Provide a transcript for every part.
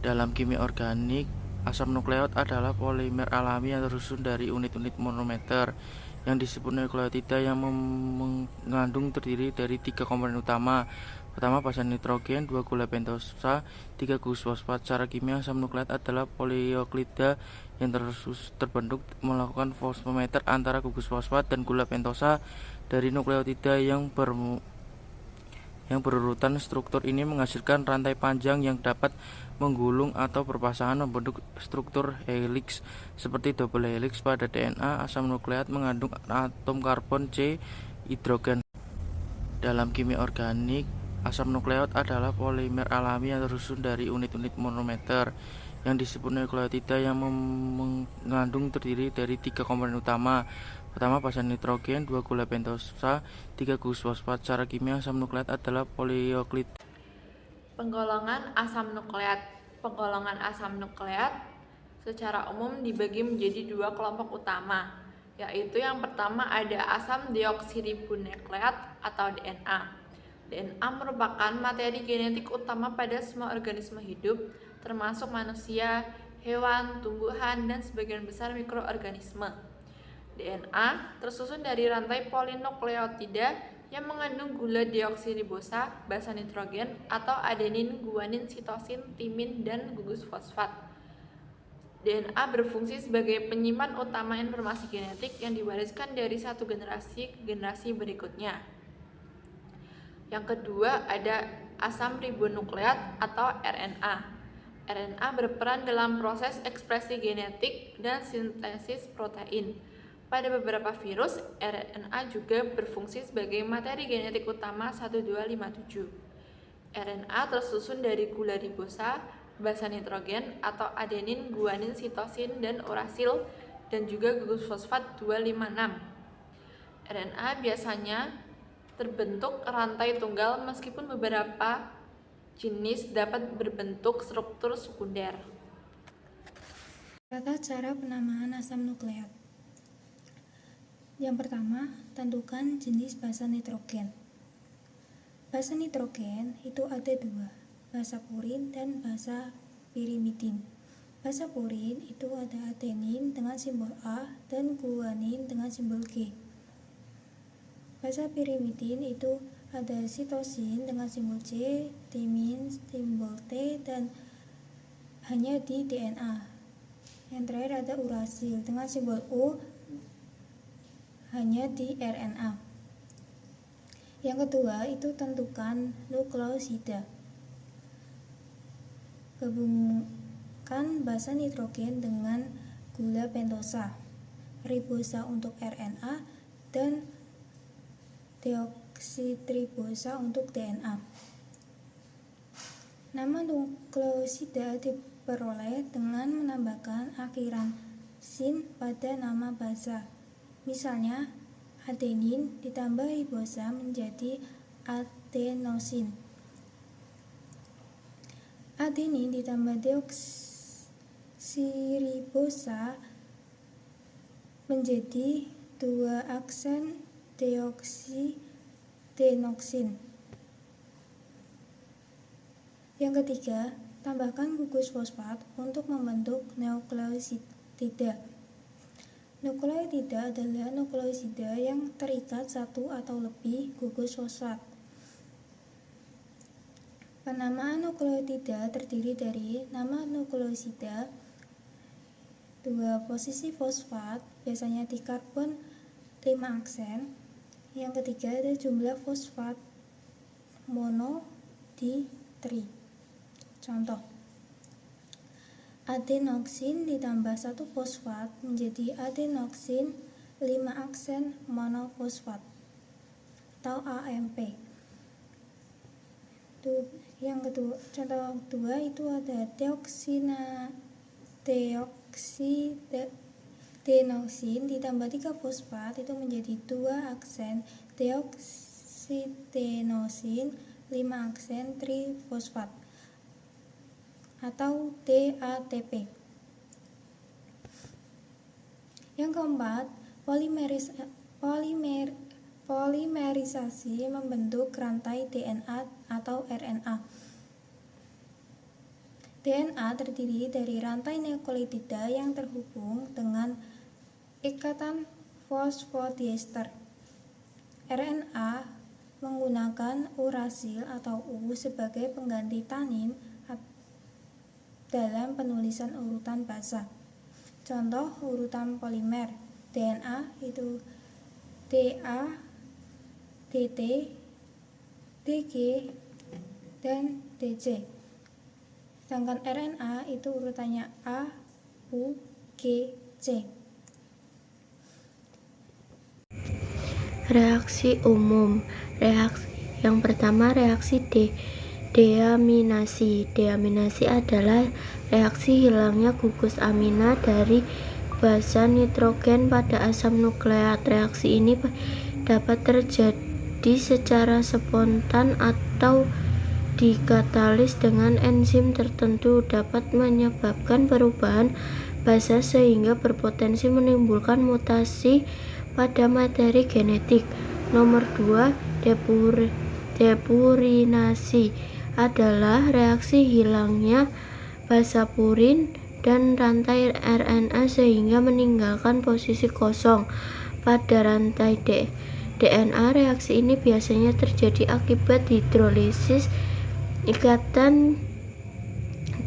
Dalam kimia organik, asam nukleot adalah polimer alami yang tersusun dari unit-unit monomer yang disebut nukleotida yang mengandung terdiri dari 3 komponen utama. Pertama, basa nitrogen, 2 gula pentosa, 3 gugus fosfat. Secara kimia, asam nukleat adalah polioklida yang terbentuk melakukan fosfometer antara gugus fosfat dan gula pentosa dari nukleotida yang berurutan. Struktur ini menghasilkan rantai panjang yang dapat menggulung atau berpasangan membentuk struktur helix seperti double helix. Pada DNA, asam nukleat mengandung atom karbon C hidrogen. Dalam kimia organik, asam nukleot adalah polimer alami yang tersusun dari unit-unit monomer yang disebut nukleotida yang mengandung terdiri dari 3 komponen utama. Pertama, basa nitrogen, 2 gula pentosa, 3 gugus fosfat. Secara kimia, asam nukleat adalah polioklid. Penggolongan asam nukleat. Penggolongan asam nukleat secara umum dibagi menjadi 2 kelompok utama, yaitu yang pertama ada asam deoksiribonukleat atau DNA. DNA merupakan materi genetik utama pada semua organisme hidup, termasuk manusia, hewan, tumbuhan, dan sebagian besar mikroorganisme. DNA tersusun dari rantai polinukleotida yang mengandung gula deoksiribosa, basa nitrogen, atau adenin, guanin, sitosin, timin, dan gugus fosfat. DNA berfungsi sebagai penyimpan utama informasi genetik yang diwariskan dari satu generasi ke generasi berikutnya. Yang kedua ada asam ribonukleat atau RNA. RNA berperan dalam proses ekspresi genetik dan sintesis protein. Pada beberapa virus, RNA juga berfungsi sebagai materi genetik utama 1257. RNA tersusun dari gula ribosa, basa nitrogen atau adenin, guanin, sitosin, dan urasil, dan juga gugus fosfat 256. RNA biasanya terbentuk rantai tunggal meskipun beberapa jenis dapat berbentuk struktur sekunder. Tata cara penamaan asam nukleat. Yang pertama, tentukan jenis basa nitrogen. Basa nitrogen itu ada dua, basa purin dan basa pirimidin. Basa purin itu ada adenin dengan simbol A dan guanin dengan simbol G. Basa pirimidin itu ada sitosin dengan simbol C, timin simbol T, dan hanya di DNA. Yang terakhir ada urasil dengan simbol U hanya di RNA. Yang kedua itu tentukan nukleosida. Gabungkan basa nitrogen dengan gula pentosa, ribosa untuk RNA, dan deoksiribosa untuk DNA. Nama nukleosida diperoleh dengan menambahkan akhiran sin pada nama basa. Misalnya, adenin ditambah ribosa menjadi adenosin. Adenin ditambah deoksiribosa menjadi 2 aksen deoksidenoksin. Yang ketiga, tambahkan gugus fosfat untuk membentuk nukleosida. Nukleotida adalah nukleosida yang terikat satu atau lebih gugus fosfat. Penamaan nukleotida terdiri dari nama nukleosida, 2 posisi fosfat, biasanya di karbon 5 aksen. Yang ketiga ada jumlah fosfat mono di tri. Contoh, adenoksin ditambah 1 fosfat menjadi adenoksin 5 aksen monofosfat atau AMP. Yang kedua, contoh kedua itu ada deoksidenosin ditambah 3 fosfat itu menjadi 2 aksen deoksidenosin 5 aksen trifosfat atau DATP. Yang keempat, polimerisasi membentuk rantai DNA atau RNA. DNA terdiri dari rantai nukleotida yang terhubung dengan ikatan fosfodiester. RNA menggunakan urasil atau U sebagai pengganti tanin dalam penulisan urutan basa. Contoh urutan polimer DNA itu Da, Dt, Dg, dan Dc. Sedangkan RNA itu urutannya A, U, G, C. Reaksi umum. Yang pertama, reaksi deaminasi. Deaminasi adalah reaksi hilangnya gugus amina dari basa nitrogen pada asam nukleat. Reaksi ini dapat terjadi secara spontan atau dikatalis dengan enzim tertentu, dapat menyebabkan perubahan basa sehingga berpotensi menimbulkan mutasi pada materi genetik. Nomor 2, depurinasi adalah reaksi hilangnya basa purin dan rantai RNA sehingga meninggalkan posisi kosong pada rantai DNA. Reaksi ini biasanya terjadi akibat hidrolisis ikatan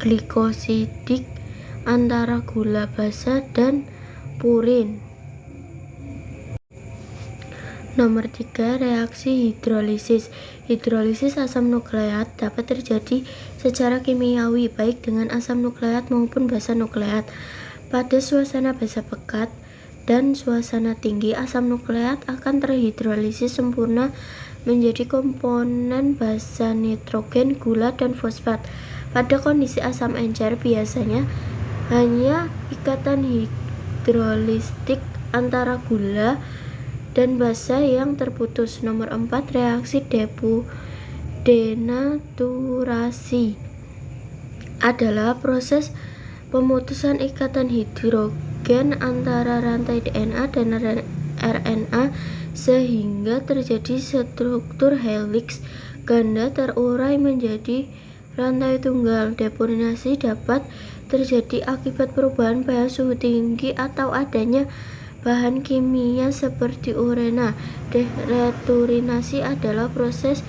glikosidik antara gula basa dan purin. Nomor 3, reaksi hidrolisis. Hidrolisis asam nukleat dapat terjadi secara kimiawi baik dengan asam nukleat maupun basa nukleat. Pada suasana basa pekat dan suasana tinggi, asam nukleat akan terhidrolisis sempurna menjadi komponen basa nitrogen, gula, dan fosfat. Pada kondisi asam encer biasanya hanya ikatan hidrolistik antara gula dan basa yang terputus. Nomor 4, reaksi denaturasi adalah proses pemutusan ikatan hidrogen antara rantai DNA dan RNA sehingga terjadi struktur helix ganda terurai menjadi rantai tunggal. Depurinasi dapat terjadi akibat perubahan pH suhu tinggi atau adanya bahan kimia seperti urena. Deturinasi adalah proses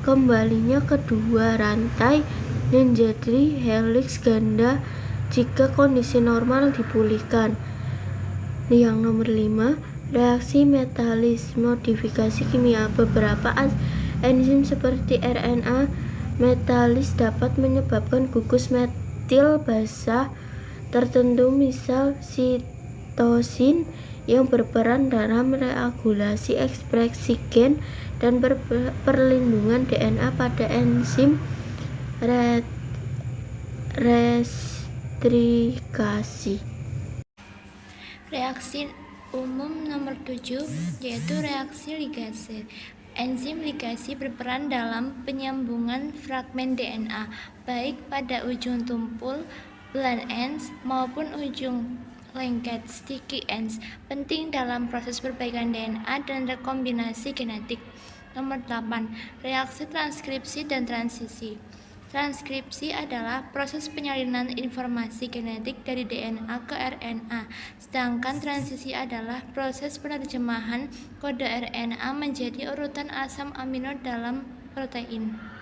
kembalinya kedua rantai menjadi helix ganda jika kondisi normal dipulihkan. Yang nomor 5, reaksi metalis modifikasi kimia. Beberapa enzim seperti RNA metalis dapat menyebabkan gugus metil basa tertentu, misal sitosin yang berperan dalam regulasi ekspresi gen dan perlindungan DNA pada enzim restrikasi. Reaksi umum nomor 7 yaitu reaksi ligase. Enzim ligasi berperan dalam penyambungan fragmen DNA baik pada ujung tumpul blunt ends maupun ujung lengket sticky ends, penting dalam proses perbaikan DNA dan rekombinasi genetik. Nomor 8, reaksi transkripsi dan transisi. Transkripsi adalah proses penyalinan informasi genetik dari DNA ke RNA, sedangkan transisi adalah proses penerjemahan kode RNA menjadi urutan asam amino dalam protein.